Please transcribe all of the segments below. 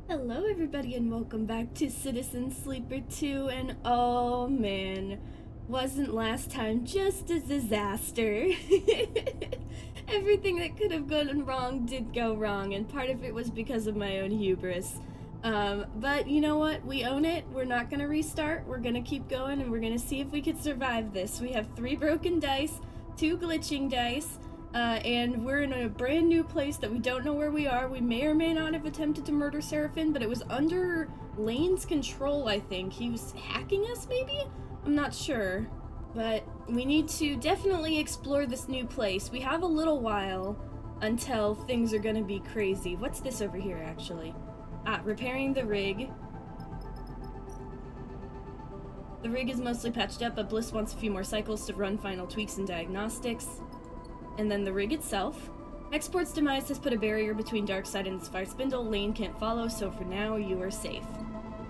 Hello everybody and welcome back to Citizen Sleeper 2, and oh man, wasn't last time just a disaster? Everything that could have gone wrong did go wrong, and part of it was because of my own hubris. But you know what? We own it. We're not gonna restart. We're gonna keep going and we're gonna see if we can survive this. We have 3 broken dice, 2 glitching dice, and we're in a brand new place that we don't know where we are. We may or may not have attempted to murder Seraphin, but it was under Lane's control, I think. He was hacking us, maybe? I'm not sure. But we need to definitely explore this new place. We have a little while until things are gonna be crazy. What's this over here, actually? Repairing the rig. The rig is mostly patched up, but Bliss wants a few more cycles to run final tweaks and diagnostics. And then the rig itself. Export's demise has put a barrier between Darkside and Far Spindle. Lane can't follow, so for now, you are safe.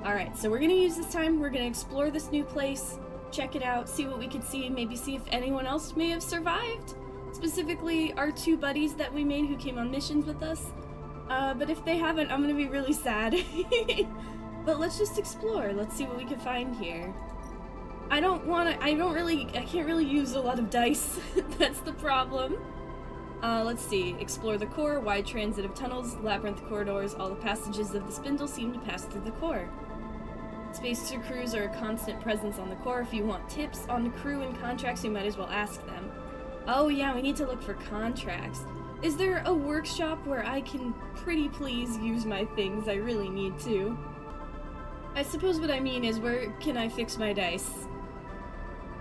Alright, so we're gonna use this time. We're gonna explore this new place, check it out, see what we can see, maybe see if anyone else may have survived. Specifically, our 2 buddies that we made who came on missions with us. But if they haven't, I'm gonna be really sad. But let's just explore. Let's see what we can find here. I can't really use a lot of dice. That's the problem. Let's see. Explore the core, wide transitive tunnels, labyrinth corridors, all the passages of the spindle seem to pass through the core. Spacer crews are a constant presence on the core. If you want tips on the crew and contracts, you might as well ask them. Oh yeah, we need to look for contracts. Is there a workshop where I can pretty please use my things? I really need to. I suppose what I mean is, where can I fix my dice?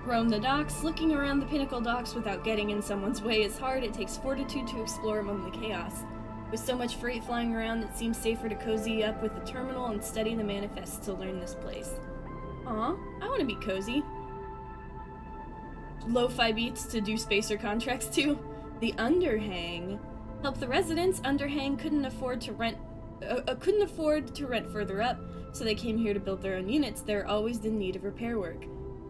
Roam the docks. Looking around the Pinnacle docks without getting in someone's way is hard. It takes fortitude to explore among the chaos. With so much freight flying around, it seems safer to cozy up with the terminal and study the manifests to learn this place. Aw, I want to be cozy. Lo-fi beats to do spacer contracts too. The Underhang. Help the residents. Underhang couldn't afford to rent further up, so they came here to build their own units. They're always in need of repair work.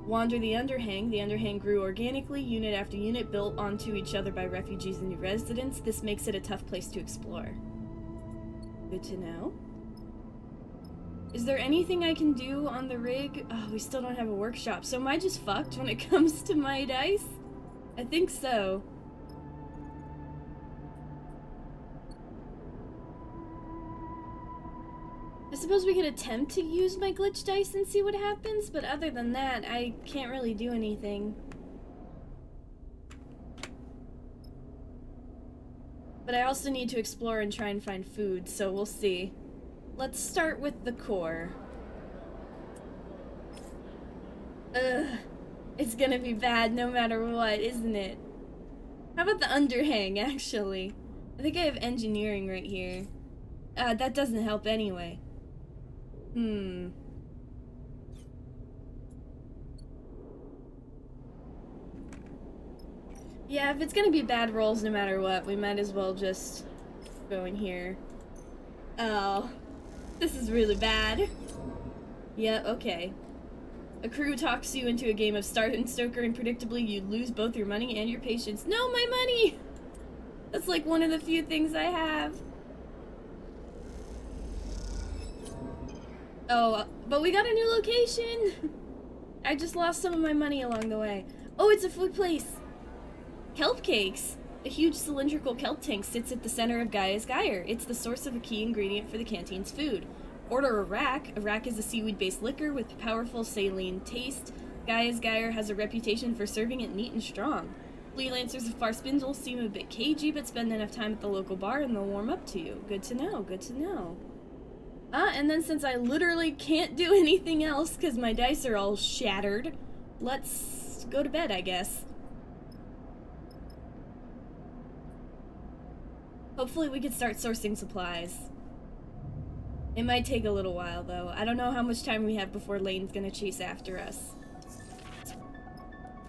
Wander the Underhang. The Underhang grew organically, unit after unit built onto each other by refugees and new residents. This makes it a tough place to explore. Good to know. Is there anything I can do on the rig? Oh, we still don't have a workshop, so am I just fucked when it comes to my dice? I think so. I suppose we could attempt to use my glitch dice and see what happens, but other than that, I can't really do anything. But I also need to explore and try and find food, so we'll see. Let's start with the core. Ugh, it's gonna be bad no matter what, isn't it? How about the Underhang, actually? I think I have engineering right here. That doesn't help anyway. Yeah, if it's gonna be bad rolls no matter what, we might as well just go in here. Oh, this is really bad. Yeah, okay. A crew talks you into a game of Start and Stoker, and predictably you lose both your money and your patience. No, my money! That's like one of the few things I have. Oh, but we got a new location! I just lost some of my money along the way. Oh, it's a food place! Kelp cakes! A huge cylindrical kelp tank sits at the center of Gaia's Gyre. It's the source of a key ingredient for the canteen's food. Order a rack. A rack is a seaweed-based liquor with powerful saline taste. Gaia's Gyre has a reputation for serving it neat and strong. Freelancers of Far Spindle seem a bit cagey, but spend enough time at the local bar and they'll warm up to you. Good to know, good to know. And then since I literally can't do anything else because my dice are all shattered, let's go to bed, I guess. Hopefully we can start sourcing supplies. It might take a little while, though. I don't know how much time we have before Lane's gonna chase after us.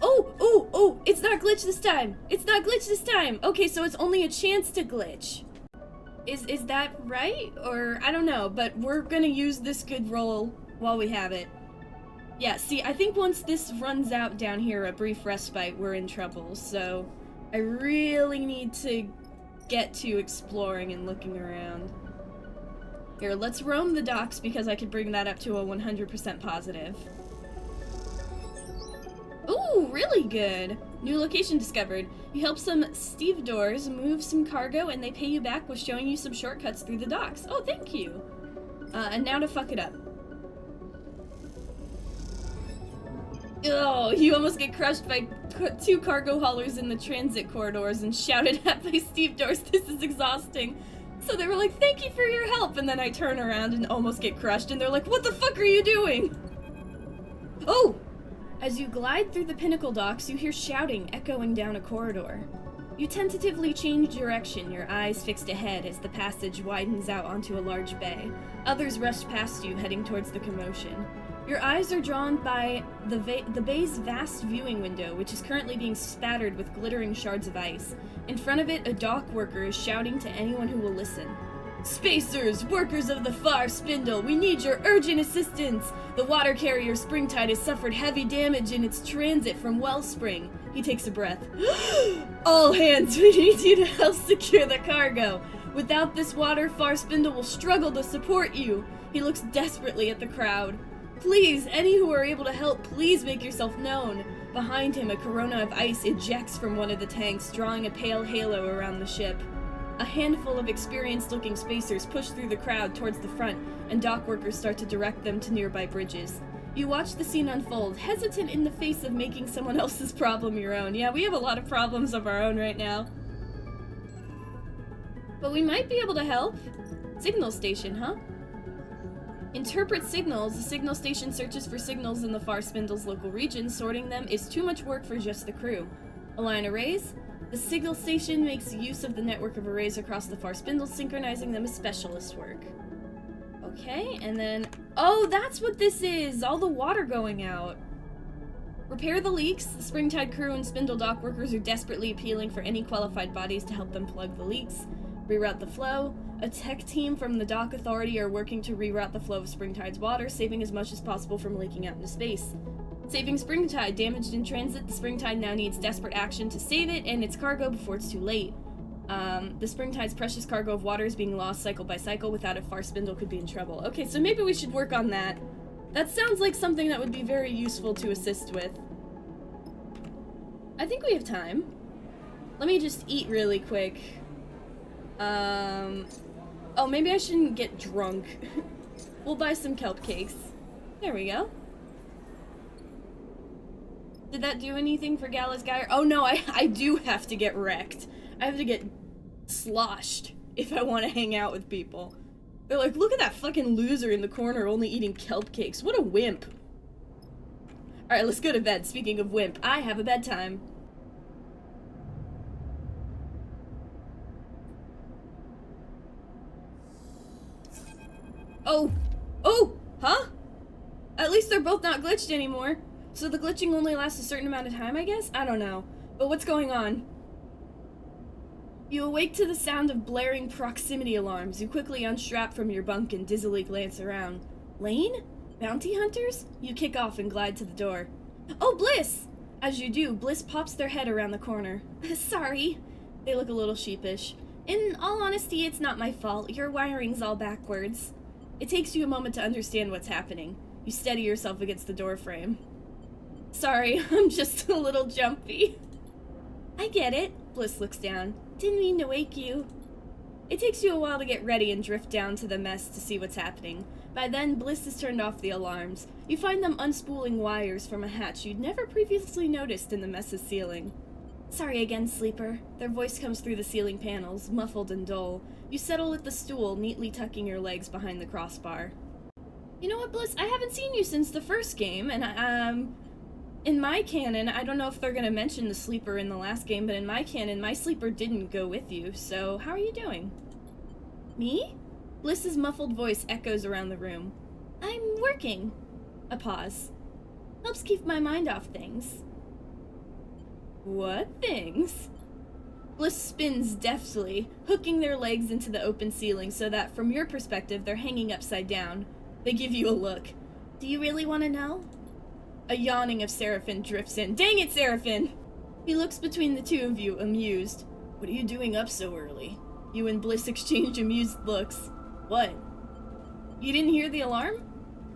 Oh! It's not glitch this time! It's not glitch this time! Okay, so it's only a chance to glitch. Is that right? Or, I don't know, but we're gonna use this good roll while we have it. Yeah, see, I think once this runs out down here, a brief respite, we're in trouble, so I really need to get to exploring and looking around. Here, let's roam the docks because I could bring that up to a 100% positive. Ooh, really good! New location discovered. You help some stevedores move some cargo and they pay you back with showing you some shortcuts through the docks. Oh, thank you! And now to fuck it up. Oh, you almost get crushed by 2 cargo haulers in the transit corridors and shouted at by stevedores. This is exhausting. So they were like, thank you for your help, and then I turn around and almost get crushed and they're like, what the fuck are you doing? Oh! As you glide through the pinnacle docks, you hear shouting echoing down a corridor. You tentatively change direction, your eyes fixed ahead as the passage widens out onto a large bay. Others rush past you, heading towards the commotion. Your eyes are drawn by the bay's vast viewing window, which is currently being spattered with glittering shards of ice. In front of it, a dock worker is shouting to anyone who will listen. Spacers, workers of the Far Spindle, we need your urgent assistance! The water carrier Springtide has suffered heavy damage in its transit from Wellspring. He takes a breath. All hands, we need you to help secure the cargo. Without this water, Far Spindle will struggle to support you. He looks desperately at the crowd. Please, any who are able to help, please make yourself known. Behind him, a corona of ice ejects from one of the tanks, drawing a pale halo around the ship. A handful of experienced-looking spacers push through the crowd towards the front, and dock workers start to direct them to nearby bridges. You watch the scene unfold, hesitant in the face of making someone else's problem your own. Yeah, we have a lot of problems of our own right now. But we might be able to help. Signal station, huh? Interpret signals. The signal station searches for signals in the Far Spindle's local region. Sorting them is too much work for just the crew. Align arrays. The signal station makes use of the network of arrays across the Far Spindle, synchronizing them as specialist work. Okay, and then... Oh, that's what this is! All the water going out. Repair the leaks. The Springtide crew and Spindle dock workers are desperately appealing for any qualified bodies to help them plug the leaks. Reroute the flow. A tech team from the Dock Authority are working to reroute the flow of Springtide's water, saving as much as possible from leaking out into space. Saving Springtide. Damaged in transit, the Springtide now needs desperate action to save it and its cargo before it's too late. The Springtide's precious cargo of water is being lost cycle by cycle. Without it, Far Spindle could be in trouble. Okay, so maybe we should work on that. That sounds like something that would be very useful to assist with. I think we have time. Let me just eat really quick. Oh, maybe I shouldn't get drunk. We'll buy some kelp cakes. There we go. Did that do anything for Gala's Geyer? Oh no, I do have to get wrecked. I have to get sloshed if I want to hang out with people. They're like, look at that fucking loser in the corner only eating kelp cakes. What a wimp. Alright, let's go to bed. Speaking of wimp, I have a bedtime. Oh! Oh! Huh? At least they're both not glitched anymore. So the glitching only lasts a certain amount of time, I guess? I don't know. But what's going on? You awake to the sound of blaring proximity alarms. You quickly unstrap from your bunk and dizzily glance around. Lane? Bounty hunters? You kick off and glide to the door. Oh, Bliss! As you do, Bliss pops their head around the corner. Sorry. They look a little sheepish. In all honesty, it's not my fault. Your wiring's all backwards. It takes you a moment to understand what's happening. You steady yourself against the door frame. Sorry, I'm just a little jumpy. I get it. Bliss looks down. Didn't mean to wake you. It takes you a while to get ready and drift down to the mess to see what's happening. By then, Bliss has turned off the alarms. You find them unspooling wires from a hatch you'd never previously noticed in the mess's ceiling. Sorry again, Sleeper. Their voice comes through the ceiling panels, muffled and dull. You settle at the stool, neatly tucking your legs behind the crossbar. You know what, Bliss? I haven't seen you since the first game, and in my canon, I don't know if they're gonna mention the Sleeper in the last game, but in my canon, my Sleeper didn't go with you, so how are you doing? Me? Bliss's muffled voice echoes around the room. I'm working. A pause. Helps keep my mind off things. What things? Bliss spins deftly, hooking their legs into the open ceiling so that, from your perspective, they're hanging upside down. They give you a look. Do you really want to know? A yawning of Seraphin drifts in. Dang it, Seraphin! He looks between the two of you, amused. What are you doing up so early? You and Bliss exchange amused looks. What? You didn't hear the alarm?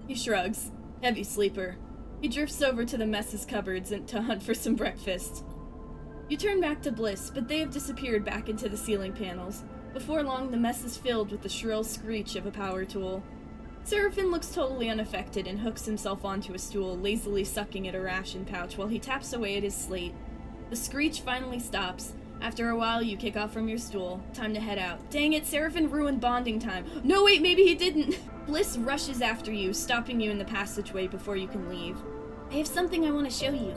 He shrugs. Heavy sleeper. He drifts over to the mess's cupboards to hunt for some breakfast. You turn back to Bliss, but they have disappeared back into the ceiling panels. Before long, the mess is filled with the shrill screech of a power tool. Seraphin looks totally unaffected and hooks himself onto a stool, lazily sucking at a ration pouch while he taps away at his slate. The screech finally stops. After a while, you kick off from your stool. Time to head out. Dang it, Seraphin ruined bonding time. No, wait, maybe he didn't. Bliss rushes after you, stopping you in the passageway before you can leave. I have something I want to show you.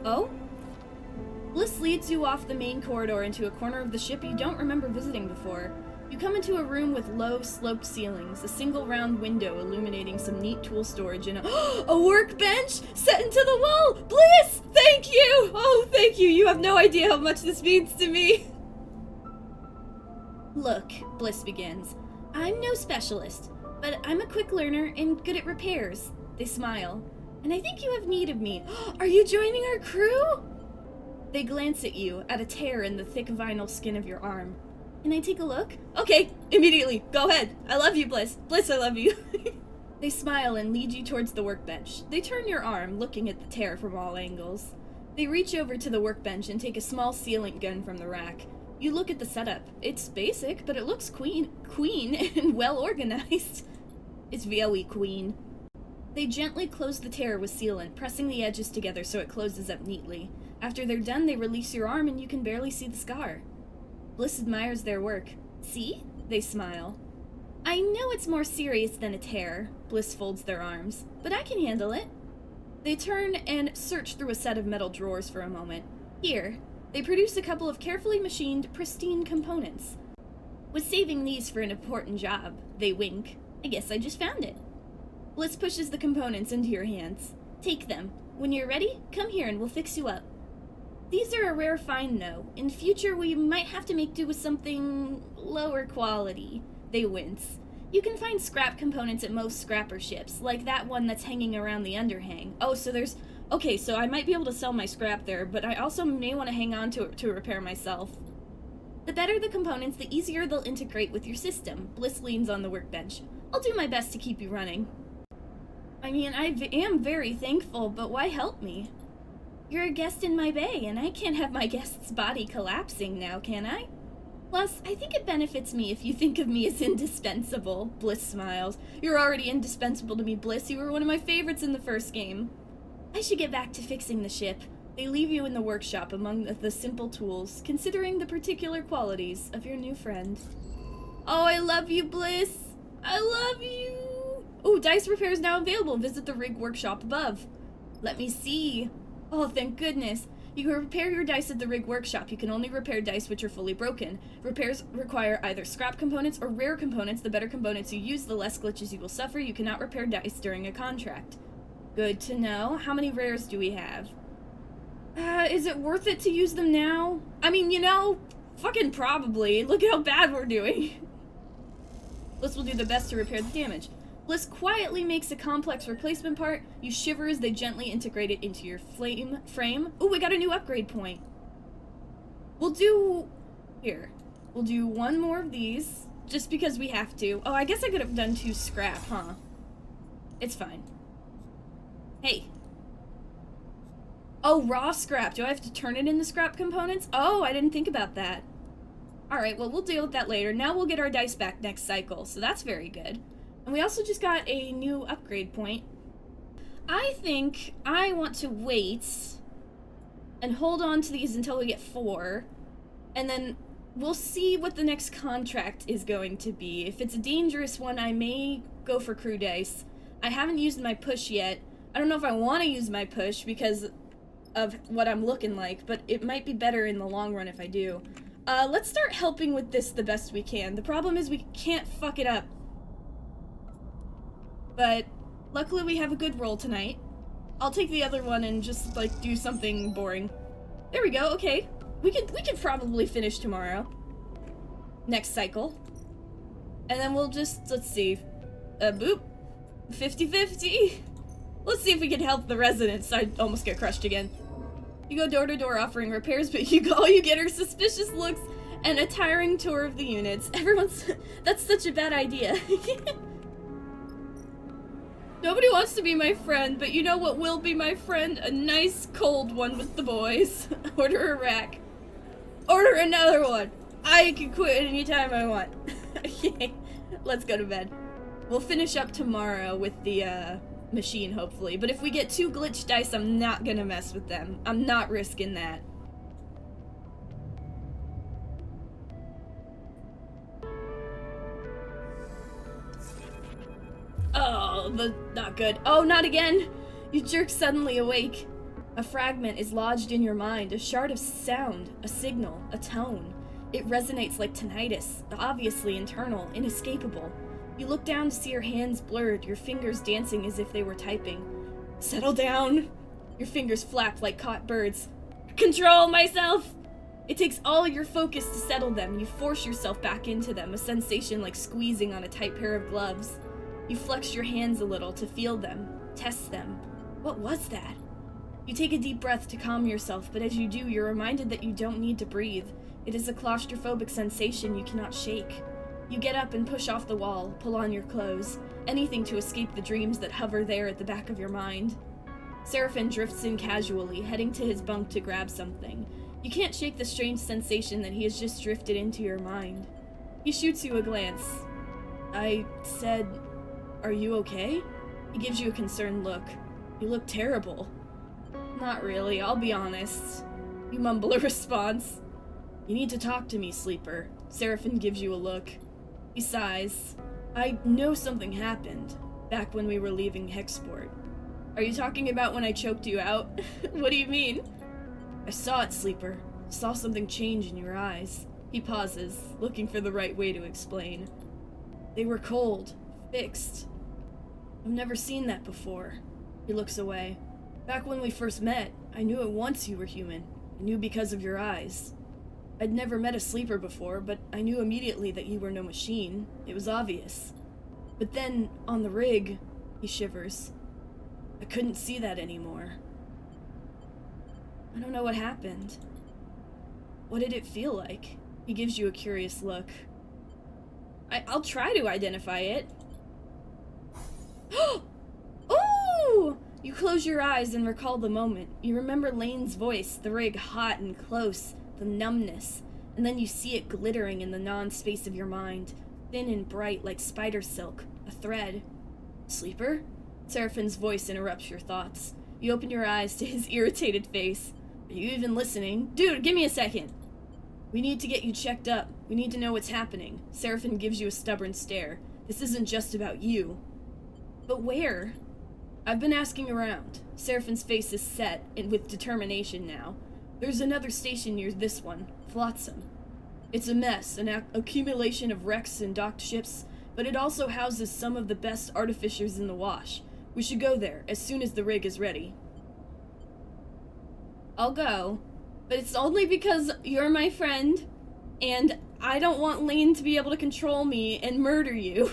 Oh? Bliss leads you off the main corridor into a corner of the ship you don't remember visiting before. You come into a room with low, sloped ceilings, a single round window illuminating some neat tool storage, and a workbench set into the wall! Bliss! Thank you! Oh, thank you! You have no idea how much this means to me! Look, Bliss begins. I'm no specialist, but I'm a quick learner and good at repairs. They smile. And I think you have need of me. Are you joining our crew? They glance at you, at a tear in the thick vinyl skin of your arm. Can I take a look? Okay, immediately. Go ahead. I love you, Bliss. Bliss, I love you. They smile and lead you towards the workbench. They turn your arm, looking at the tear from all angles. They reach over to the workbench and take a small sealant gun from the rack. You look at the setup. It's basic, but it looks clean and well organized. It's very queen. They gently close the tear with sealant, pressing the edges together so it closes up neatly. After they're done, they release your arm and you can barely see the scar. Bliss admires their work. See? They smile. I know it's more serious than a tear. Bliss folds their arms. But I can handle it. They turn and search through a set of metal drawers for a moment. Here. They produce a couple of carefully machined, pristine components. Was saving these for an important job. They wink. I guess I just found it. Bliss pushes the components into your hands. Take them. When you're ready, come here and we'll fix you up. These are a rare find, though. In future, we might have to make do with something lower quality. They wince. You can find scrap components at most scrapper ships, like that one that's hanging around the underhang. Oh, so there's... Okay, so I might be able to sell my scrap there, but I also may want to hang on to it to repair myself. The better the components, the easier they'll integrate with your system. Bliss leans on the workbench. I'll do my best to keep you running. I mean, I am very thankful, but why help me? You're a guest in my bay, and I can't have my guest's body collapsing now, can I? Plus, I think it benefits me if you think of me as indispensable. Bliss smiles. You're already indispensable to me, Bliss. You were one of my favorites in the first game. I should get back to fixing the ship. They leave you in the workshop among the simple tools, considering the particular qualities of your new friend. Oh, I love you, Bliss. I love you. Ooh, dice repair is now available. Visit the rig workshop above. Let me see. Oh, thank goodness. You can repair your dice at the rig workshop. You can only repair dice which are fully broken. Repairs require either scrap components or rare components. The better components you use, the less glitches you will suffer. You cannot repair dice during a contract. Good to know. How many rares do we have? Is it worth it to use them now? I mean, you know, fucking probably. Look at how bad we're doing. Bliss will do the best to repair the damage. Bliss quietly makes a complex replacement part. You shiver as they gently integrate it into your frame. Ooh, we got a new upgrade point. We'll do... Here. We'll do one more of these, just because we have to. Oh, I guess I could have done 2 scrap, huh? It's fine. Hey. Oh, raw scrap. Do I have to turn it into scrap components? Oh, I didn't think about that. Alright, well, we'll deal with that later. Now we'll get our dice back next cycle, so that's very good. And we also just got a new upgrade point. I think I want to wait and hold on to these until we get 4. And then we'll see what the next contract is going to be. If it's a dangerous one, I may go for crew dice. I haven't used my push yet. I don't know if I want to use my push because of what I'm looking like, but it might be better in the long run if I do. Let's start helping with this the best we can. The problem is we can't fuck it up. But luckily we have a good roll tonight. I'll take the other one and just, like, do something boring. There we go, okay. We could probably finish tomorrow. Next cycle. And then we'll just, let's see. Boop. 50-50. Let's see if we can help the residents. I almost get crushed again. You go door to door offering repairs, but all you get are suspicious looks And a tiring tour of the units. Everyone's... That's such a bad idea. Nobody wants to be my friend, but you know what will be my friend? A nice cold one with the boys. Order a rack. Order another one! I can quit anytime I want. Okay, let's go to bed. We'll finish up tomorrow with the, machine, hopefully. But if we get 2 glitch dice, I'm not gonna mess with them. I'm not risking that. Oh, not good. Oh, not again! You jerk suddenly awake. A fragment is lodged in your mind, a shard of sound, a signal, a tone. It resonates like tinnitus, obviously internal, inescapable. You look down to see your hands blurred, your fingers dancing as if they were typing. Settle down! Your fingers flap like caught birds. Control myself! It takes all your focus to settle them. You force yourself back into them, a sensation like squeezing on a tight pair of gloves. You flex your hands a little to feel them, test them. What was that? You take a deep breath to calm yourself, but as you do, you're reminded that you don't need to breathe. It is a claustrophobic sensation you cannot shake. You get up and push off the wall, pull on your clothes, anything to escape the dreams that hover there at the back of your mind. Seraphin drifts in casually, heading to his bunk to grab something. You can't shake the strange sensation that he has just drifted into your mind. He shoots you a glance. I said, "Are you okay?" He gives you a concerned look. You look terrible. Not really, I'll be honest. You mumble a response. You need to talk to me, Sleeper. Seraphin gives you a look. He sighs. I know something happened, back when we were leaving Hexport. Are you talking about when I choked you out? What do you mean? I saw it, Sleeper. Saw something change in your eyes. He pauses, looking for the right way to explain. They were cold, fixed. I've never seen that before. He looks away. Back when we first met, I knew at once you were human. I knew because of your eyes. I'd never met a sleeper before, but I knew immediately that you were no machine. It was obvious. But then, on the rig, he shivers. I couldn't see that anymore. I don't know what happened. What did it feel like? He gives you a curious look. I'll try to identify it. Ooh! You close your eyes and recall the moment. You remember Lane's voice, the rig hot and close, the numbness, and then you see it glittering in the non-space of your mind, thin and bright like spider silk, a thread. Sleeper? Seraphin's voice interrupts your thoughts. You open your eyes to his irritated face. Are you even listening? Dude, give me a second! We need to get you checked up. We need to know what's happening. Seraphin gives you a stubborn stare. This isn't just about you. But where? I've been asking around. Seraphin's face is set, and with determination now. There's another station near this one, Flotsam. It's a mess, an accumulation of wrecks and docked ships, but it also houses some of the best artificers in the wash. We should go there, as soon as the rig is ready. I'll go, but it's only because you're my friend, and I don't want Lane to be able to control me and murder you.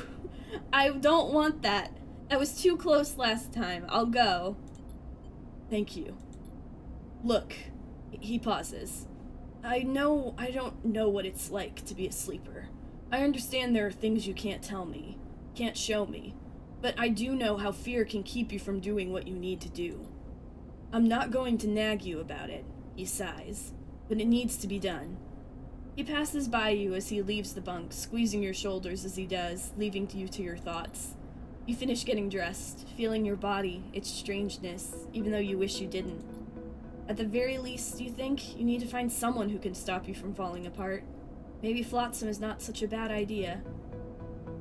I don't want that. That was too close last time. I'll go. Thank you. Look, he pauses. I know I don't know what it's like to be a sleeper. I understand there are things you can't tell me, can't show me, but I do know how fear can keep you from doing what you need to do. I'm not going to nag you about it, he sighs, but it needs to be done. He passes by you as he leaves the bunk, squeezing your shoulders as he does, leaving you to your thoughts. You finish getting dressed, feeling your body, its strangeness, even though you wish you didn't. At the very least, you think, you need to find someone who can stop you from falling apart. Maybe Flotsam is not such a bad idea.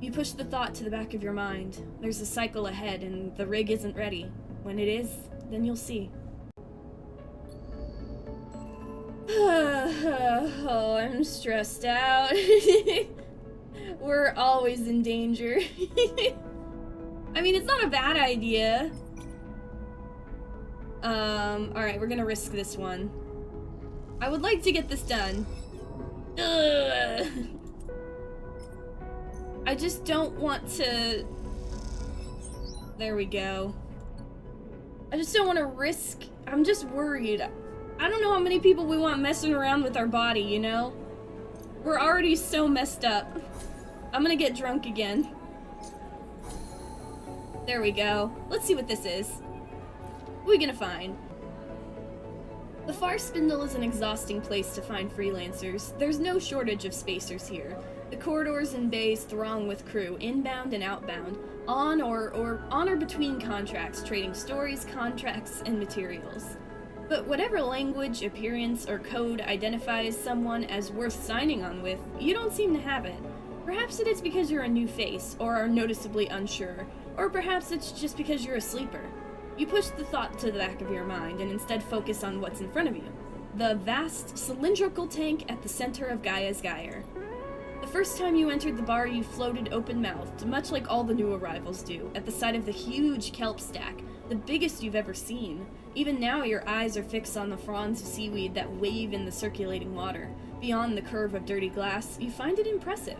You push the thought to the back of your mind. There's a cycle ahead, and the rig isn't ready. When it is, then you'll see. Oh, I'm stressed out. We're always in danger. I mean, it's not a bad idea. Alright, we're gonna risk this one. I would like to get this done. Ugh. I just don't want to... There we go. I just don't want to risk... I'm just worried. I don't know how many people we want messing around with our body, you know? We're already so messed up. I'm gonna get drunk again. There we go. Let's see what this is. What are we gonna find? The Far Spindle is an exhausting place to find freelancers. There's no shortage of spacers here. The corridors and bays throng with crew, inbound and outbound, on or between contracts, trading stories, contracts, and materials. But whatever language, appearance, or code identifies someone as worth signing on with, you don't seem to have it. Perhaps it is because you're a new face, or are noticeably unsure, or perhaps it's just because you're a sleeper. You push the thought to the back of your mind and instead focus on what's in front of you. The vast, cylindrical tank at the center of Gaia's Gyre. The first time you entered the bar, you floated open-mouthed, much like all the new arrivals do, at the sight of the huge kelp stack, the biggest you've ever seen. Even now, your eyes are fixed on the fronds of seaweed that wave in the circulating water. Beyond the curve of dirty glass, you find it impressive.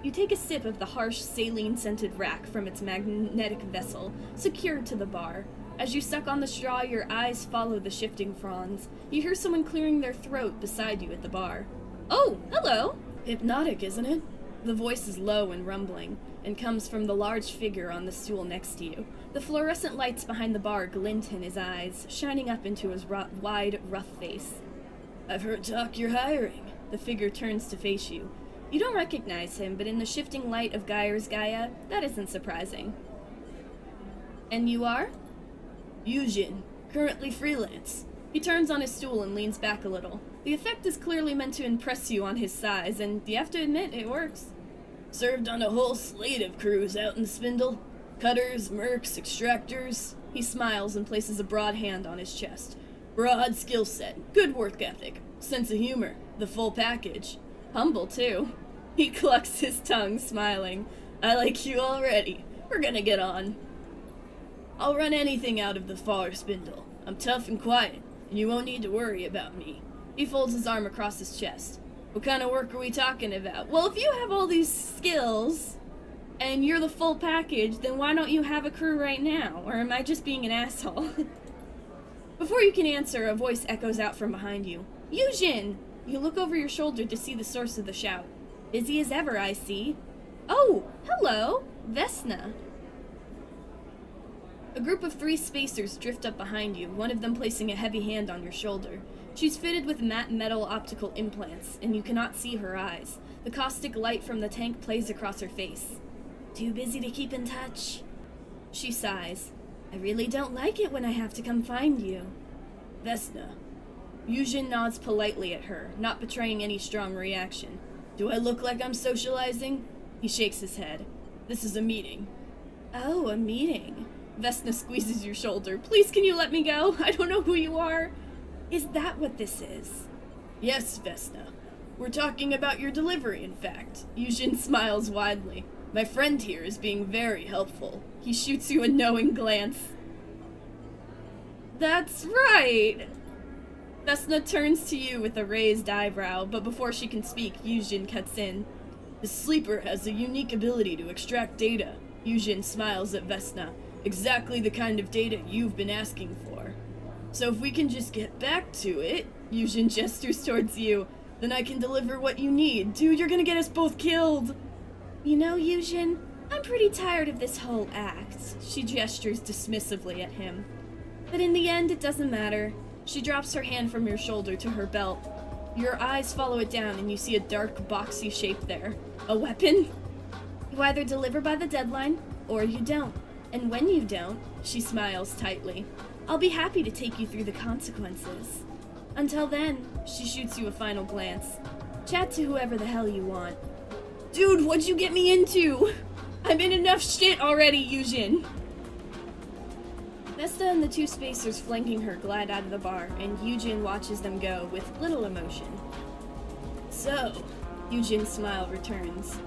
You take a sip of the harsh, saline-scented rack from its magnetic vessel, secured to the bar. As you suck on the straw, your eyes follow the shifting fronds. You hear someone clearing their throat beside you at the bar. Oh, hello! Hypnotic, isn't it? The voice is low and rumbling, and comes from the large figure on the stool next to you. The fluorescent lights behind the bar glint in his eyes, shining up into his wide, rough face. I've heard talk you're hiring. The figure turns to face you. You don't recognize him, but in the shifting light of Gaia's Gaia, that isn't surprising. And you are? Yujin, currently freelance. He turns on his stool and leans back a little. The effect is clearly meant to impress you on his size, and you have to admit, it works. Served on a whole slate of crews out in Spindle. Cutters, mercs, extractors. He smiles and places a broad hand on his chest. Broad skill set, good work ethic, sense of humor, the full package. Humble, too. He clucks his tongue, smiling. I like you already. We're gonna get on. I'll run anything out of the Far Spindle. I'm tough and quiet, and you won't need to worry about me. He folds his arm across his chest. What kind of work are we talking about? Well, if you have all these skills, and you're the full package, then why don't you have a crew right now? Or am I just being an asshole? Before you can answer, a voice echoes out from behind you. Yujin! You look over your shoulder to see the source of the shout. Busy as ever, I see. Oh, hello! Vesna. A group of 3 spacers drift up behind you, one of them placing a heavy hand on your shoulder. She's fitted with matte metal optical implants, and you cannot see her eyes. The caustic light from the tank plays across her face. Too busy to keep in touch? She sighs. I really don't like it when I have to come find you. Vesna. Yujin nods politely at her, not betraying any strong reaction. Do I look like I'm socializing? He shakes his head. This is a meeting. Oh, a meeting. Vesna squeezes your shoulder. Please, can you let me go? I don't know who you are. Is that what this is? Yes, Vesna. We're talking about your delivery, in fact. Yujin smiles widely. My friend here is being very helpful. He shoots you a knowing glance. That's right. Vesna turns to you with a raised eyebrow, but before she can speak, Yujin cuts in. The sleeper has a unique ability to extract data. Yujin smiles at Vesna. Exactly the kind of data you've been asking for. So if we can just get back to it, Yujin gestures towards you, then I can deliver what you need. Dude, you're gonna get us both killed. You know, Yujin, I'm pretty tired of this whole act. She gestures dismissively at him. But in the end, it doesn't matter. She drops her hand from your shoulder to her belt. Your eyes follow it down and you see a dark, boxy shape there. A weapon? You either deliver by the deadline, or you don't. And when you don't, she smiles tightly, I'll be happy to take you through the consequences. Until then, she shoots you a final glance. Chat to whoever the hell you want. Dude, what'd you get me into? I'm in enough shit already, Yujin. Vesta and the 2 spacers flanking her glide out of the bar, and Yujin watches them go with little emotion. So, Yujin's smile returns.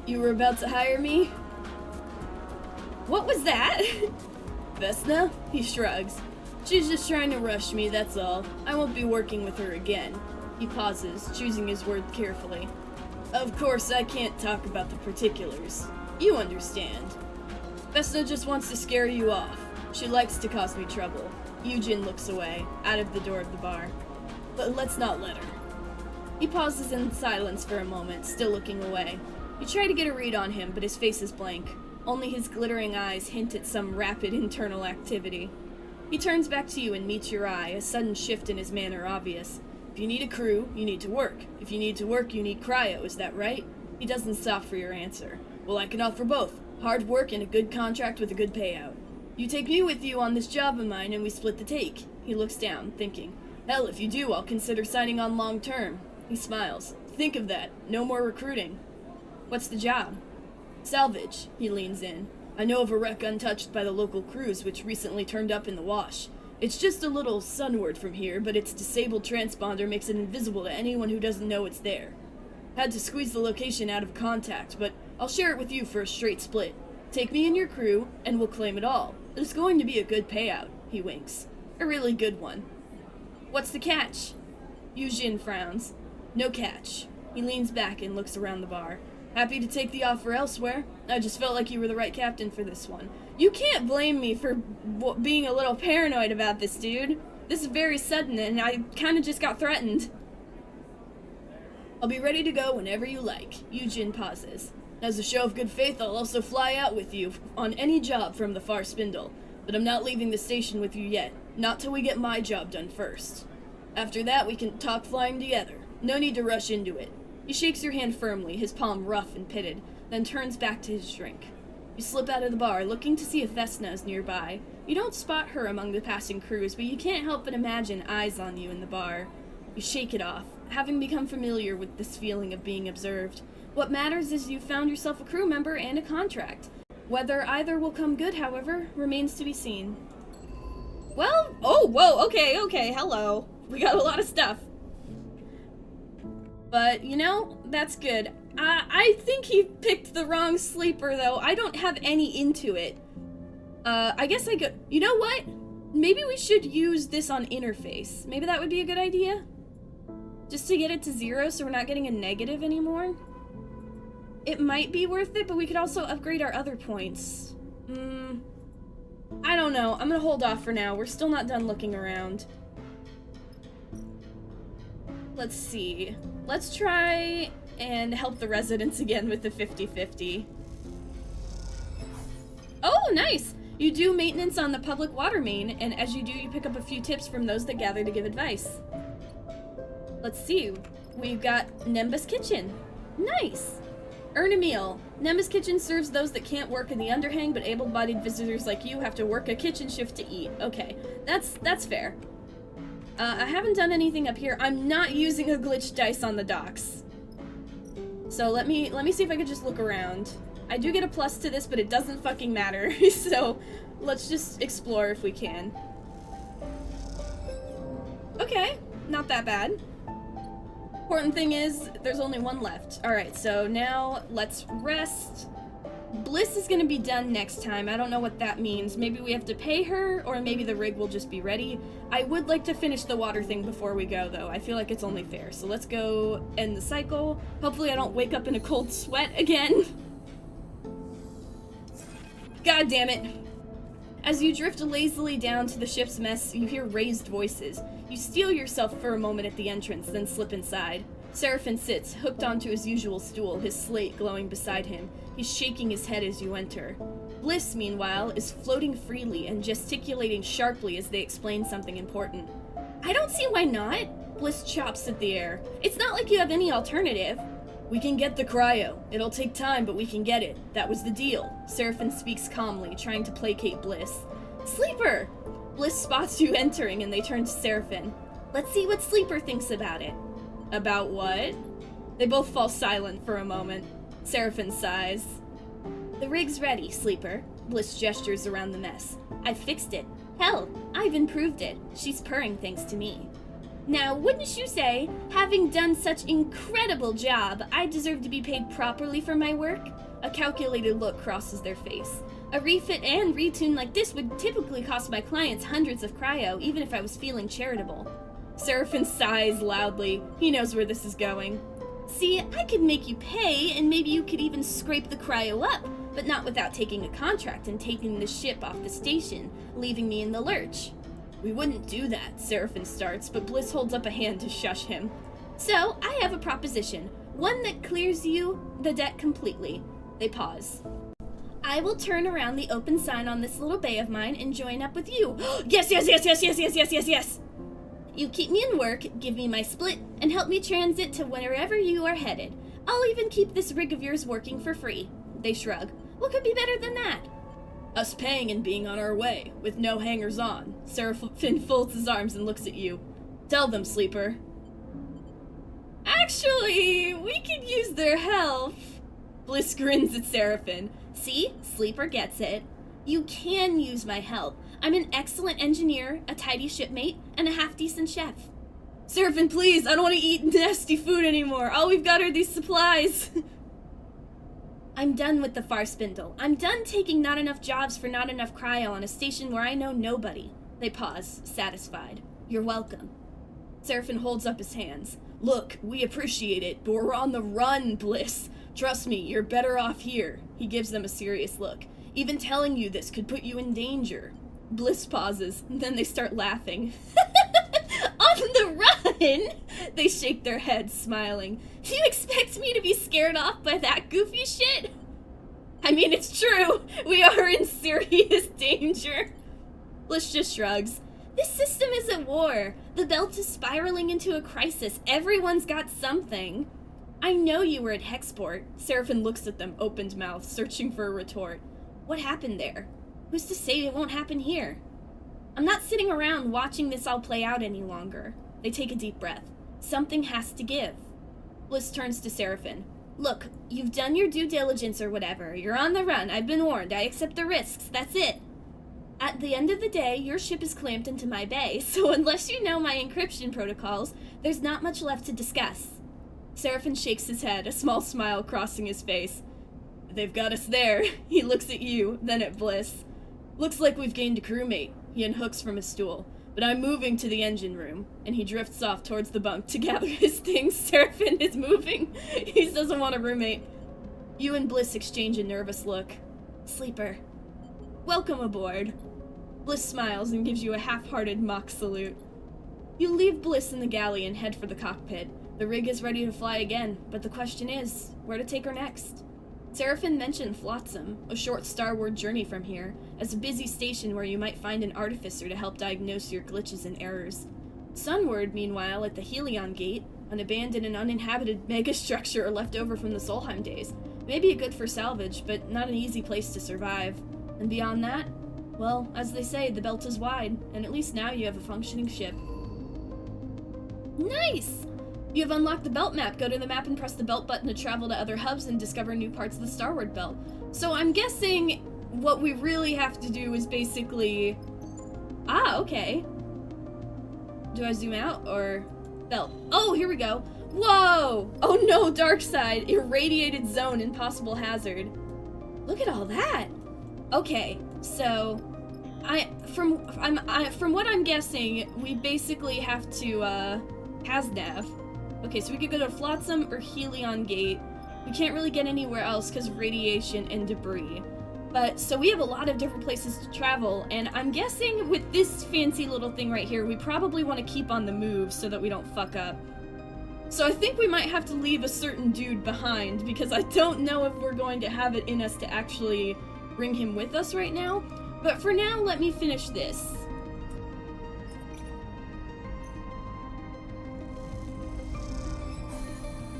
You were about to hire me? What was that? Vesna? He shrugs. She's just trying to rush me, that's all. I won't be working with her again. He pauses, choosing his words carefully. Of course, I can't talk about the particulars. You understand. Vesna just wants to scare you off. She likes to cause me trouble. Yujin looks away, out of the door of the bar. But let's not let her. He pauses in silence for a moment, still looking away. You try to get a read on him, but his face is blank. Only his glittering eyes hint at some rapid internal activity. He turns back to you and meets your eye, a sudden shift in his manner obvious. If you need a crew, you need to work. If you need to work, you need cryo, is that right? He doesn't stop for your answer. Well, I can offer both. Hard work and a good contract with a good payout. You take me with you on this job of mine and we split the take. He looks down, thinking. Hell, if you do, I'll consider signing on long term. He smiles. Think of that. No more recruiting. What's the job? Salvage. He leans in. I know of a wreck untouched by the local crews which recently turned up in the wash. It's just a little sunward from here, but its disabled transponder makes it invisible to anyone who doesn't know it's there. Had to squeeze the location out of contact, but I'll share it with you for a straight split. Take me and your crew, and we'll claim it all. There's going to be a good payout, he winks. A really good one. What's the catch? Yujin frowns. No catch. He leans back and looks around the bar. Happy to take the offer elsewhere. I just felt like you were the right captain for this one. You can't blame me for being a little paranoid about this, dude. This is very sudden, and I kinda just got threatened. I'll be ready to go whenever you like. Yujin pauses. As a show of good faith, I'll also fly out with you on any job from the Far Spindle. But I'm not leaving the station with you yet. Not till we get my job done first. After that, we can talk flying together. No need to rush into it. He shakes your hand firmly, his palm rough and pitted, then turns back to his drink. You slip out of the bar, looking to see if Vesna is nearby. You don't spot her among the passing crews, but you can't help but imagine eyes on you in the bar. You shake it off, having become familiar with this feeling of being observed. What matters is you've found yourself a crew member and a contract. Whether either will come good, however, remains to be seen. Well, oh, whoa, okay, hello. We got a lot of stuff. But, you know, that's good. I think he picked the wrong sleeper, though. I don't have any into it. I guess I could... You know what? Maybe we should use this on interface. Maybe that would be a good idea? Just to get it to 0 so we're not getting a negative anymore? It might be worth it, but we could also upgrade our other points. I don't know. I'm gonna hold off for now. We're still not done looking around. Let's see. Let's try and help the residents again with the 50-50. Oh, nice! You do maintenance on the public water main, and as you do, you pick up a few tips from those that gather to give advice. Let's see. We've got Nimbus Kitchen. Nice! Earn a meal. Nimbus Kitchen serves those that can't work in the underhang, but able-bodied visitors like you have to work a kitchen shift to eat. Okay, that's fair. I haven't done anything up here. I'm not using a glitch dice on the docks. So let me see if I can just look around. I do get a plus to this, but it doesn't fucking matter. So let's just explore if we can. Okay, not that bad. Important thing is, there's only one left. Alright, so now let's rest. Bliss is gonna be done next time. I don't know what that means. Maybe we have to pay her, or maybe the rig will just be ready. I would like to finish the water thing before we go, though. I feel like it's only fair. So let's go end the cycle. Hopefully I don't wake up in a cold sweat again. God damn it. As you drift lazily down to the ship's mess, you hear raised voices. You steel yourself for a moment at the entrance, then slip inside. Seraphin sits, hooked onto his usual stool, his slate glowing beside him. He's shaking his head as you enter. Bliss, meanwhile, is floating freely and gesticulating sharply as they explain something important. I don't see why not. Bliss chops at the air. It's not like you have any alternative. We can get the cryo. It'll take time, but we can get it. That was the deal. Seraphin speaks calmly, trying to placate Bliss. Sleeper! Bliss spots you entering and they turn to Seraphin. Let's see what Sleeper thinks about it. About what? They both fall silent for a moment. Seraphin sighs. The rig's ready, Sleeper. Bliss gestures around the mess. I fixed it. Hell, I've improved it. She's purring thanks to me. Now, wouldn't you say, having done such incredible job, I deserve to be paid properly for my work? A calculated look crosses their face. A refit and retune like this would typically cost my clients hundreds of cryo, even if I was feeling charitable. Seraphin sighs loudly. He knows where this is going. See, I could make you pay, and maybe you could even scrape the cryo up, but not without taking a contract and taking the ship off the station, leaving me in the lurch. We wouldn't do that, Seraphin starts, but Bliss holds up a hand to shush him. So, I have a proposition. One that clears you the debt completely. They pause. I will turn around the open sign on this little bay of mine and join up with you. Yes, yes, yes, yes, yes, yes, yes, yes, yes! You keep me in work, give me my split, and help me transit to wherever you are headed. I'll even keep this rig of yours working for free. They shrug. What could be better than that? Us paying and being on our way, with no hangers-on. Seraphim folds his arms and looks at you. Tell them, Sleeper. Actually, we could use their help. Bliss grins at Seraphim. See? Sleeper gets it. You can use my help. I'm an excellent engineer, a tidy shipmate, and a half-decent chef. Seraphim, please, I don't want to eat nasty food anymore. All we've got are these supplies. I'm done with the Far Spindle. I'm done taking not enough jobs for not enough cryo on a station where I know nobody. They pause, satisfied. You're welcome. Seraphim holds up his hands. Look, we appreciate it, but we're on the run, Bliss. Trust me, you're better off here. He gives them a serious look. Even telling you this could put you in danger. Bliss pauses, and then they start laughing. On the run! They shake their heads, smiling. Do you expect me to be scared off by that goofy shit? I mean, it's true. We are in serious danger. Bliss just shrugs. This system is at war. The belt is spiraling into a crisis. Everyone's got something. I know you were at Hexport. Seraphim looks at them, opened mouth, searching for a retort. What happened there? Who's to say it won't happen here? I'm not sitting around watching this all play out any longer. They take a deep breath. Something has to give. Bliss turns to Seraphim. Look, you've done your due diligence or whatever. You're on the run. I've been warned. I accept the risks. That's it. At the end of the day, your ship is clamped into my bay, so unless you know my encryption protocols, there's not much left to discuss. Seraphim shakes his head, a small smile crossing his face. They've got us there. He looks at you, then at Bliss. Looks like we've gained a crewmate. He unhooks from his stool. But I'm moving to the engine room, and he drifts off towards the bunk to gather his things. Seraphim is moving. He doesn't want a roommate. You and Bliss exchange a nervous look. Sleeper. Welcome aboard. Bliss smiles and gives you a half-hearted mock salute. You leave Bliss in the galley and head for the cockpit. The rig is ready to fly again, but the question is, where to take her next? Seraphim mentioned Flotsam, a short starward journey from here, as a busy station where you might find an artificer to help diagnose your glitches and errors. Sunward, meanwhile, at the Helion Gate, an abandoned and uninhabited megastructure left over from the Solheim days. Maybe good for salvage, but not an easy place to survive. And beyond that, well, as they say, the belt is wide, and at least now you have a functioning ship. Nice! You have unlocked the belt map. Go to the map and press the belt button to travel to other hubs and discover new parts of the Starward Belt. So I'm guessing what we really have to do is basically... Ah, okay. Do I zoom out, or... Belt. Oh, here we go. Whoa! Oh no, dark side. Irradiated zone, impossible hazard. Look at all that! Okay, so... From what I'm guessing, we basically have to, Hasnav. Okay, so we could go to Flotsam or Helion Gate. We can't really get anywhere else because of radiation and debris. But, so we have a lot of different places to travel, and I'm guessing with this fancy little thing right here, we probably want to keep on the move so that we don't fuck up. So I think we might have to leave a certain dude behind, because I don't know if we're going to have it in us to actually bring him with us right now. But for now, let me finish this.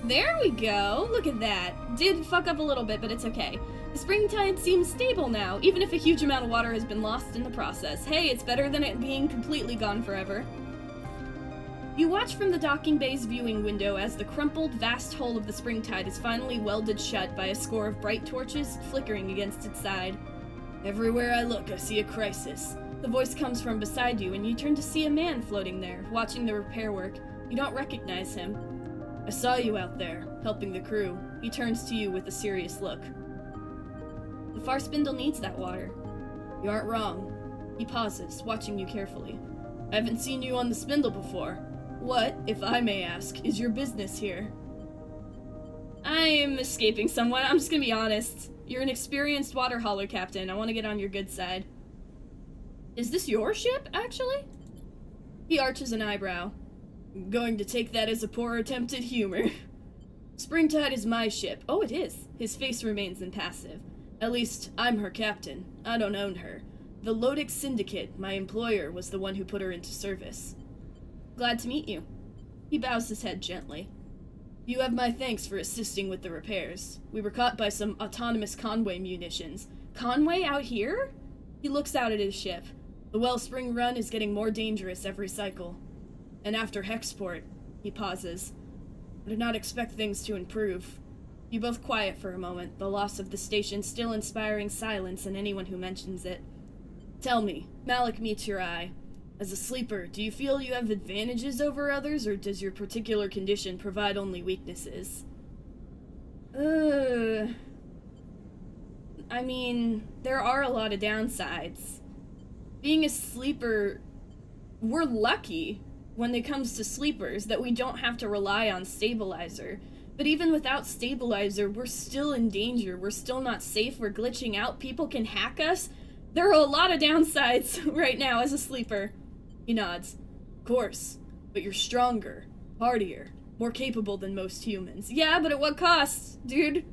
There we go! Look at that. Did fuck up a little bit, but it's okay. The springtide seems stable now, even if a huge amount of water has been lost in the process. Hey, it's better than it being completely gone forever. You watch from the docking bay's viewing window as the crumpled, vast hull of the springtide is finally welded shut by a score of bright torches flickering against its side. Everywhere I look, I see a crisis. The voice comes from beside you, and you turn to see a man floating there, watching the repair work. You don't recognize him. I saw you out there, helping the crew. He turns to you with a serious look. The Far Spindle needs that water. You aren't wrong. He pauses, watching you carefully. I haven't seen you on the Spindle before. What, if I may ask, is your business here? I'm escaping someone, I'm just gonna be honest. You're an experienced water hauler, Captain. I want to get on your good side. Is this your ship, actually? He arches an eyebrow. I'm going to take that as a poor attempt at humor. Springtide is my ship. Oh, it is. His face remains impassive. At least, I'm her captain. I don't own her. The Lodic Syndicate, my employer, was the one who put her into service. Glad to meet you. He bows his head gently. You have my thanks for assisting with the repairs. We were caught by some autonomous Conway munitions. Conway out here? He looks out at his ship. The Wellspring run is getting more dangerous every cycle. And after Hexport, he pauses. I do not expect things to improve. You both quiet for a moment, the loss of the station still inspiring silence in anyone who mentions it. Tell me, Malik meets your eye. As a sleeper, do you feel you have advantages over others, or does your particular condition provide only weaknesses? I mean, there are a lot of downsides. Being a sleeper, we're lucky when it comes to sleepers that we don't have to rely on stabilizer. But even without stabilizer, we're still in danger. We're still not safe. We're glitching out. People can hack us. There are a lot of downsides right now as a sleeper. He nods. Of course, but you're stronger, hardier, more capable than most humans. Yeah, but at what cost, dude?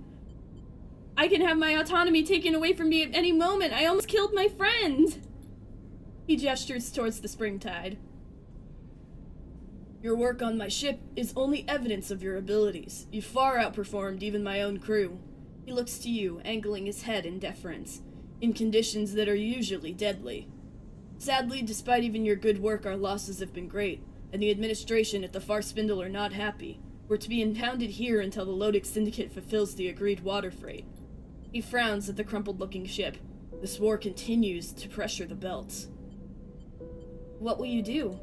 I can have my autonomy taken away from me at any moment. I almost killed my friend. He gestures towards the Springtide. Your work on my ship is only evidence of your abilities. You far outperformed even my own crew. He looks to you, angling his head in deference, in conditions that are usually deadly. Sadly, despite even your good work, our losses have been great, and the administration at the Far Spindle are not happy. We're to be impounded here until the Lodic Syndicate fulfills the agreed water freight. He frowns at the crumpled-looking ship. This war continues to pressure the belts. What will you do?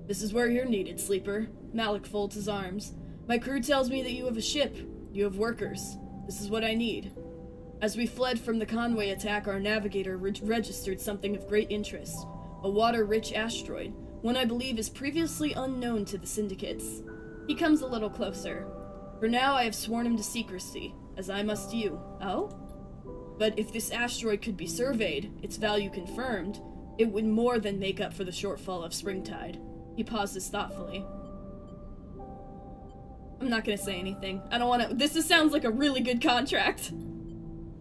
This is where you're needed, Sleeper. Malik folds his arms. My crew tells me that you have a ship. You have workers. This is what I need. As we fled from the Conway attack, our navigator registered something of great interest. A water-rich asteroid, one I believe is previously unknown to the syndicates. He comes a little closer. For now, I have sworn him to secrecy, as I must you. Oh? But if this asteroid could be surveyed, its value confirmed, it would more than make up for the shortfall of Springtide. He pauses thoughtfully. I'm not gonna say anything. I don't wanna— this sounds like a really good contract.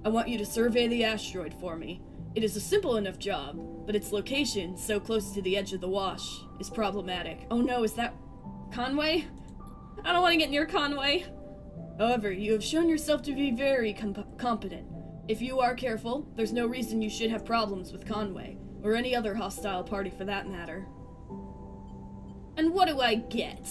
I want you to survey the asteroid for me. It is a simple enough job, but its location, so close to the edge of the wash, is problematic. Oh no, is that Conway? I don't want to get near Conway. However, you have shown yourself to be very competent. If you are careful, there's no reason you should have problems with Conway, or any other hostile party for that matter. And what do I get?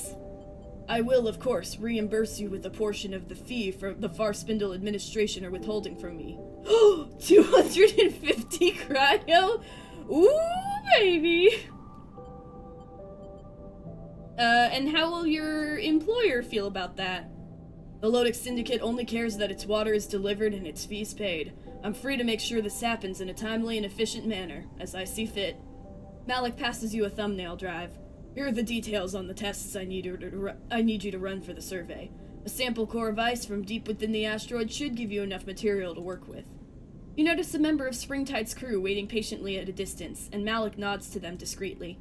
I will, of course, reimburse you with a portion of the fee for the Far Spindle administration are withholding from me. 250 cryo? Ooh, baby! And how will your employer feel about that? The Lodic Syndicate only cares that its water is delivered and its fees paid. I'm free to make sure this happens in a timely and efficient manner, as I see fit. Malik passes you a thumbnail drive. Here are the details on the tests I need you to run for the survey. A sample core of ice from deep within the asteroid should give you enough material to work with. You notice a member of Springtide's crew waiting patiently at a distance, and Malik nods to them discreetly.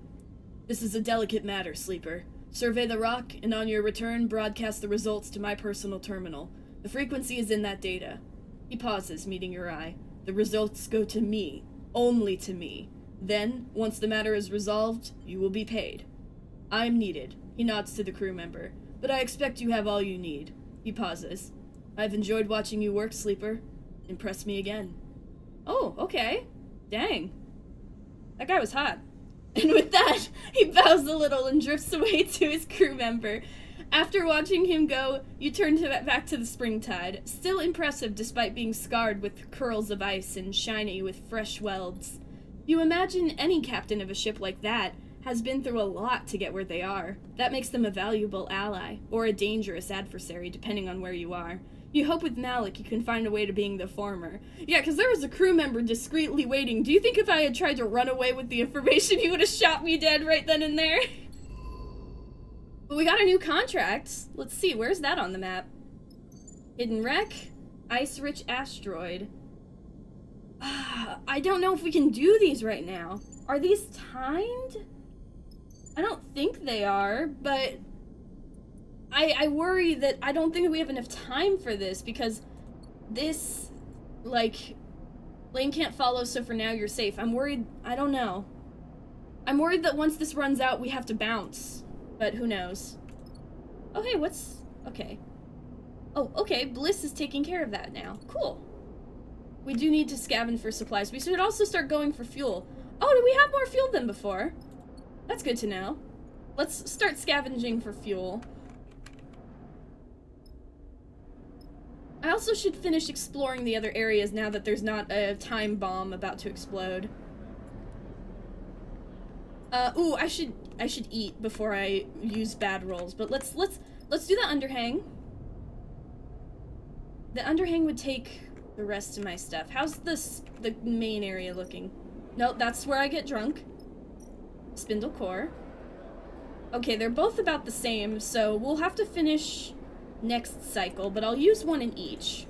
This is a delicate matter, Sleeper. Survey the rock, and on your return, broadcast the results to my personal terminal. The frequency is in that data. He pauses, meeting your eye. The results go to me. Only to me. Then, once the matter is resolved, you will be paid. I'm needed. He nods to the crew member. But I expect you have all you need. He pauses. I've enjoyed watching you work, Sleeper. Impress me again. Oh, okay. Dang. That guy was hot. And with that, he bows a little and drifts away to his crew member. After watching him go, you turn back to the Springtide, still impressive despite being scarred with curls of ice and shiny with fresh welds. You imagine any captain of a ship like that has been through a lot to get where they are. That makes them a valuable ally, or a dangerous adversary, depending on where you are. You hope with Malik you can find a way to being the former. Yeah, because there was a crew member discreetly waiting. Do you think if I had tried to run away with the information, he would have shot me dead right then and there? But we got a new contract. Let's see, where's that on the map? Hidden wreck, ice-rich asteroid. I don't know if we can do these right now. Are these timed? I don't think they are, but I worry that I don't think we have enough time for this, because this, like, Lane can't follow, so for now you're safe. I'm worried, I don't know. I'm worried that once this runs out, we have to bounce, but who knows. Oh, hey, okay. Oh, okay, Bliss is taking care of that now. Cool. We do need to scavenge for supplies. We should also start going for fuel. Oh, do we have more fuel than before? That's good to know. Let's start scavenging for fuel. I also should finish exploring the other areas now that there's not a time bomb about to explode. Ooh, I should eat before I use bad rolls, but let's do the underhang. The underhang would take the rest of my stuff. How's the main area looking? Nope, that's where I get drunk. Spindle core. Okay, they're both about the same, so we'll have to finish next cycle, but I'll use one in each.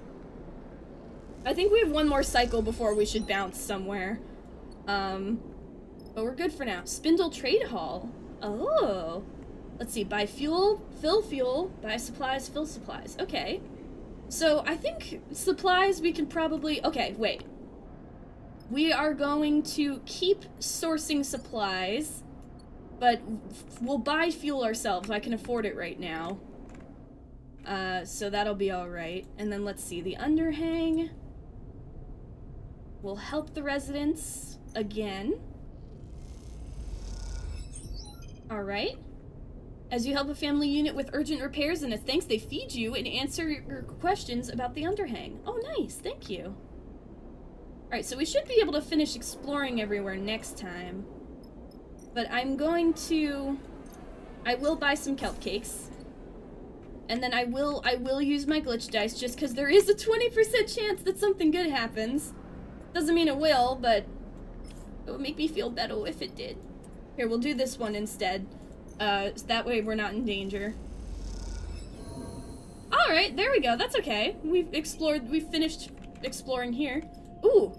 I think we have one more cycle before we should bounce somewhere. But we're good for now. Spindle Trade Hall. Oh. Let's see, buy fuel, fill fuel, buy supplies, fill supplies. Okay. So I think supplies we can probably... Okay, wait. We are going to keep sourcing supplies, but we'll buy fuel ourselves. I can afford it right now. So that'll be alright. And then let's see, the underhang will help the residents again. Alright. As you help a family unit with urgent repairs, and as thanks, they feed you and answer your questions about the underhang. Oh, nice. Thank you. Alright, so we should be able to finish exploring everywhere next time. But I'm going to... I will buy some kelp cakes. And then I will use my glitch dice, just because there is a 20% chance that something good happens. Doesn't mean it will, but it would make me feel better if it did. Here, we'll do this one instead. So that way we're not in danger. Alright, there we go. That's okay. We've finished exploring here. Ooh,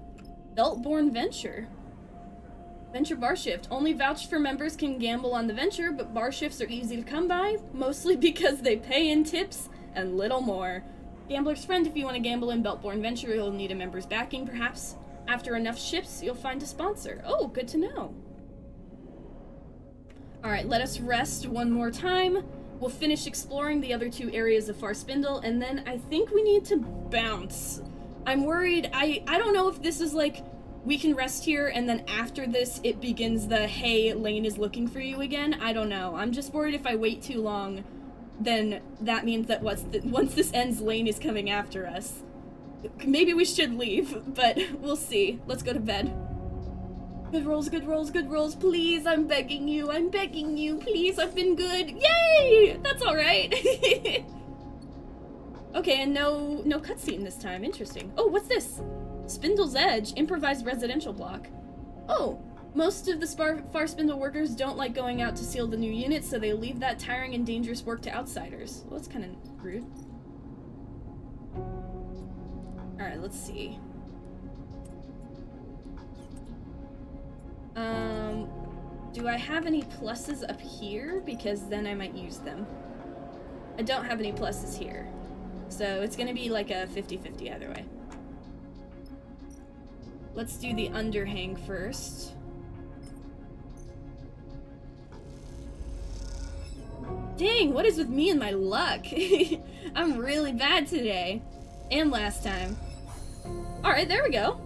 Beltborn Venture. Venture bar shift. Only vouched for members can gamble on the venture, but bar shifts are easy to come by, mostly because they pay in tips and little more. Gambler's friend, if you want to gamble in Beltborn Venture, you'll need a member's backing. Perhaps after enough shifts, you'll find a sponsor. Oh, good to know. Alright, let us rest one more time. We'll finish exploring the other two areas of Far Spindle, and then I think we need to bounce. I'm worried, I don't know if this is like, we can rest here, and then after this, it begins the, hey, Lane is looking for you again. I don't know. I'm just worried if I wait too long, then that means that once this ends, Lane is coming after us. Maybe we should leave, but we'll see. Let's go to bed. Good rolls, good rolls, good rolls. Please, I'm begging you, please, I've been good. Yay! That's alright. Okay, and no cutscene this time. Interesting. Oh, what's this? Spindle's Edge, improvised residential block. Oh, most of the Far Spindle workers don't like going out to seal the new units, so they leave that tiring and dangerous work to outsiders. Well, that's kind of rude. Alright, let's see. Do I have any pluses up here? Because then I might use them. I don't have any pluses here. So it's gonna be like a 50-50 either way. Let's do the underhang first. Dang, what is with me and my luck? I'm really bad today. And last time. Alright, there we go.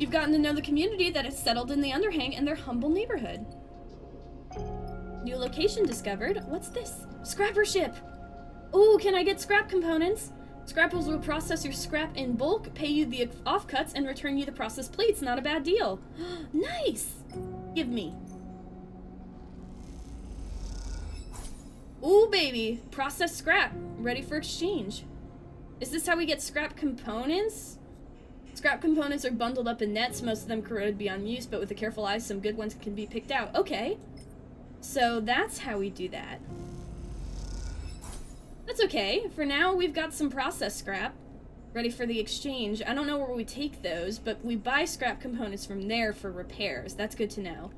You've gotten to know the community that has settled in the underhang and their humble neighborhood. New location discovered. What's this? Scrapper ship! Ooh, can I get scrap components? Scrappers will process your scrap in bulk, pay you the offcuts, and return you the processed plates. Not a bad deal. Nice! Give me. Ooh, baby. Processed scrap. Ready for exchange. Is this how we get scrap components? Scrap components are bundled up in nets. Most of them corroded beyond use, but with a careful eye, some good ones can be picked out. Okay. So that's how we do that. That's okay. For now, we've got some processed scrap ready for the exchange. I don't know where we take those, but we buy scrap components from there for repairs. That's good to know.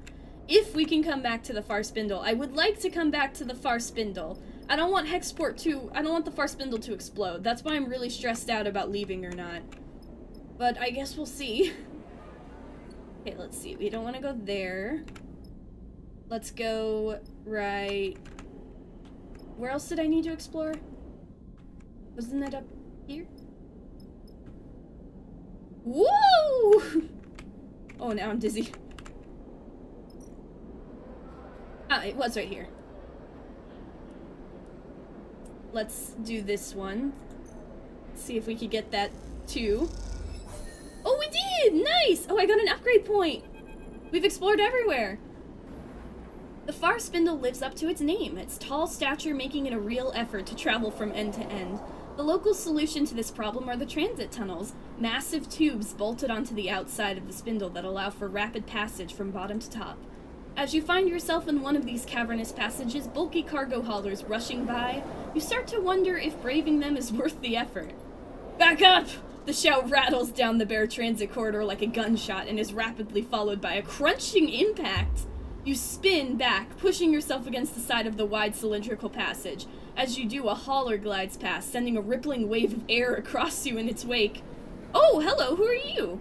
if we can come back to the Far Spindle. I would like to come back to the Far Spindle. I don't want I don't want the Far Spindle to explode. That's why I'm really stressed out about leaving or not. But I guess we'll see. Okay, let's see. We don't want to go there. Let's go right... Where else did I need to explore? Wasn't that up here? Woo! Oh, now I'm dizzy. Ah, it was right here. Let's do this one. See if we could get that too. Oh, we did! Nice! Oh, I got an upgrade point! We've explored everywhere! The Far Spindle lives up to its name, its tall stature making it a real effort to travel from end to end. The local solution to this problem are the transit tunnels, massive tubes bolted onto the outside of the spindle that allow for rapid passage from bottom to top. As you find yourself in one of these cavernous passages, bulky cargo haulers rushing by, you start to wonder if braving them is worth the effort. Back up! The shout rattles down the bare transit corridor like a gunshot and is rapidly followed by a crunching impact. You spin back, pushing yourself against the side of the wide cylindrical passage. As you do, a hauler glides past, sending a rippling wave of air across you in its wake. Oh, hello, who are you?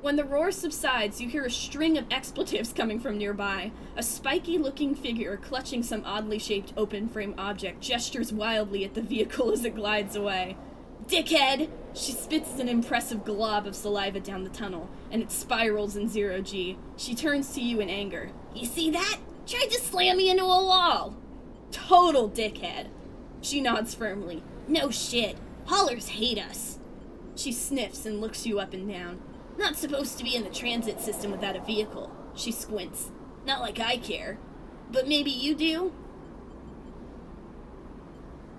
When the roar subsides, you hear a string of expletives coming from nearby. A spiky-looking figure, clutching some oddly shaped open-frame object, gestures wildly at the vehicle as it glides away. Dickhead! She spits an impressive glob of saliva down the tunnel, and it spirals in zero-G. She turns to you in anger. You see that? Tried to slam me into a wall! Total dickhead. She nods firmly. No shit. Haulers hate us. She sniffs and looks you up and down. Not supposed to be in the transit system without a vehicle. She squints. Not like I care. But maybe you do?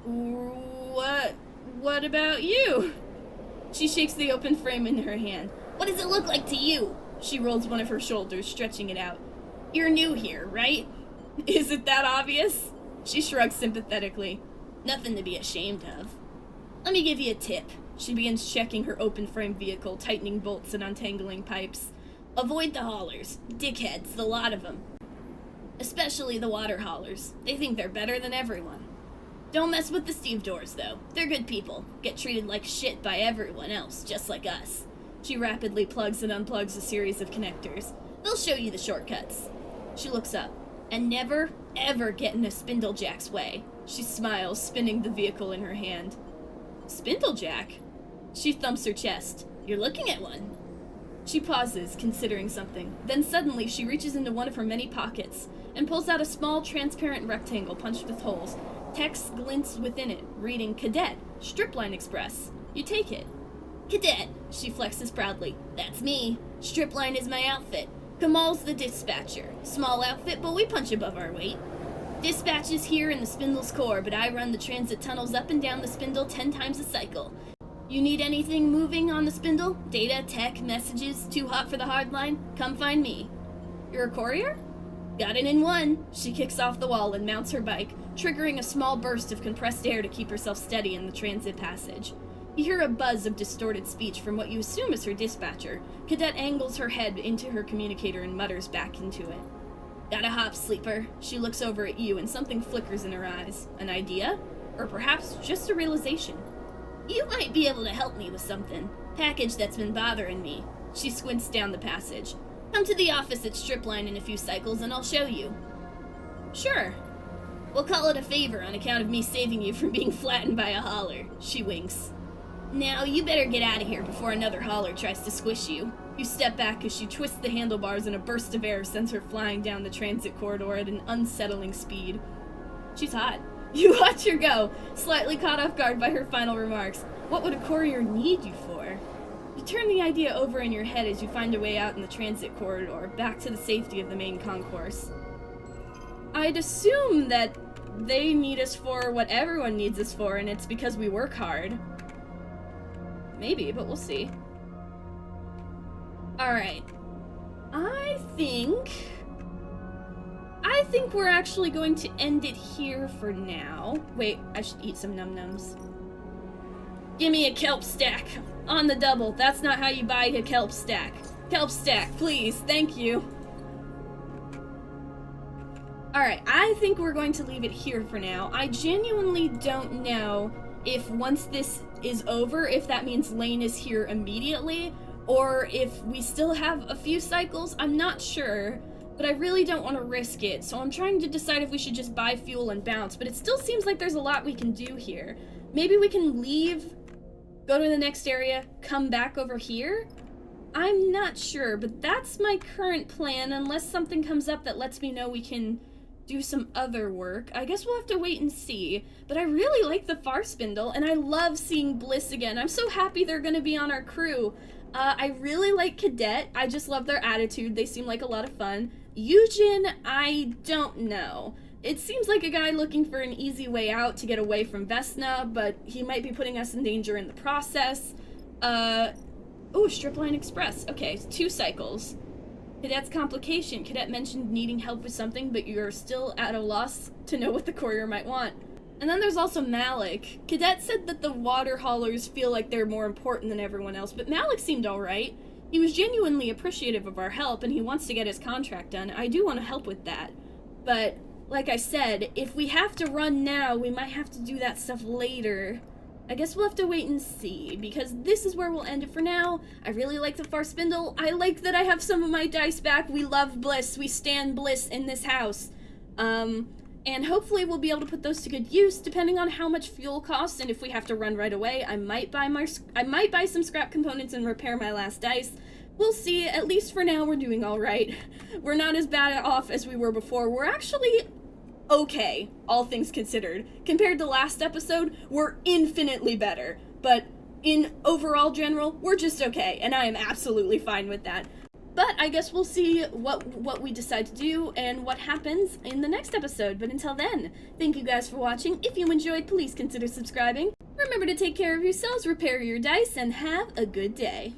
What about you? She shakes the open frame in her hand. What does it look like to you? She rolls one of her shoulders, stretching it out. You're new here, right? Is it that obvious? She shrugs sympathetically. Nothing to be ashamed of. Let me give you a tip. She begins checking her open-frame vehicle, tightening bolts and untangling pipes. Avoid the haulers. Dickheads, the lot of them. Especially the water haulers. They think they're better than everyone. Don't mess with the stevedores, though. They're good people. Get treated like shit by everyone else, just like us. She rapidly plugs and unplugs a series of connectors. They'll show you the shortcuts. She looks up. And never, ever get in a Spindlejack's way. She smiles, spinning the vehicle in her hand. Spindlejack? She thumps her chest. You're looking at one. She pauses, considering something. Then suddenly she reaches into one of her many pockets and pulls out a small, transparent rectangle punched with holes. Text glints within it, reading Cadet, Stripline Express. You take it. Cadet, she flexes proudly. That's me. Stripline is my outfit. Kamal's the dispatcher. Small outfit, but we punch above our weight. Dispatch is here in the Spindle's core, but I run the transit tunnels up and down the Spindle 10 times a cycle. You need anything moving on the Spindle? Data, tech, messages, too hot for the hardline? Come find me. You're a courier? Got it in one. She kicks off the wall and mounts her bike, triggering a small burst of compressed air to keep herself steady in the transit passage. You hear a buzz of distorted speech from what you assume is her dispatcher. Cadet angles her head into her communicator and mutters back into it. Gotta hop, sleeper. She looks over at you and something flickers in her eyes. An idea? Or perhaps just a realization. You might be able to help me with something. Package that's been bothering me. She squints down the passage. Come to the office at Stripline in a few cycles and I'll show you. Sure. We'll call it a favor on account of me saving you from being flattened by a hauler. She winks. Now, you better get out of here before another hauler tries to squish you. You step back as she twists the handlebars and a burst of air sends her flying down the transit corridor at an unsettling speed. She's hot. You watch her go, slightly caught off guard by her final remarks. What would a courier need you for? You turn the idea over in your head as you find a way out in the transit corridor, back to the safety of the main concourse. I'd assume that they need us for what everyone needs us for, and it's because we work hard. Maybe, but we'll see. Alright. I think we're actually going to end it here for now. Wait, I should eat some num-nums. Give me a kelp stack. On the double. That's not how you buy a kelp stack. Kelp stack, please. Thank you. Alright, I think we're going to leave it here for now. I genuinely don't know if once this is over, if that means Lane is here immediately, or if we still have a few cycles. I'm not sure, but I really don't want to risk it, so I'm trying to decide if we should just buy fuel and bounce, but it still seems like there's a lot we can do here. Maybe we can leave, go to the next area, come back over here? I'm not sure, but that's my current plan, unless something comes up that lets me know we can do some other work. I guess we'll have to wait and see, but I really like the Far Spindle, and I love seeing Bliss again. I'm so happy they're gonna be on our crew. I really like Cadet. I just love their attitude. They seem like a lot of fun. Eugen, I don't know. It seems like a guy looking for an easy way out to get away from Vesna, but he might be putting us in danger in the process. Oh, Stripline Express. Okay, 2 cycles. Cadet's complication. Cadet mentioned needing help with something, but you're still at a loss to know what the courier might want. And then there's also Malik. Cadet said that the water haulers feel like they're more important than everyone else, but Malik seemed alright. He was genuinely appreciative of our help, and he wants to get his contract done. I do want to help with that. But, like I said, if we have to run now, we might have to do that stuff later. I guess we'll have to wait and see, because this is where we'll end it for now. I really like the Far Spindle. I like that I have some of my dice back. We love Bliss. We stand Bliss in this house. And hopefully we'll be able to put those to good use, depending on how much fuel costs, and if we have to run right away, I might buy some scrap components and repair my last dice. We'll see. At least for now, we're doing alright. We're not as bad off as we were before. We're actually okay, all things considered. Compared to last episode, we're infinitely better. But in overall general, we're just okay, and I am absolutely fine with that. But I guess we'll see what we decide to do and what happens in the next episode. But until then, thank you guys for watching. If you enjoyed, please consider subscribing. Remember to take care of yourselves, repair your dice, and have a good day.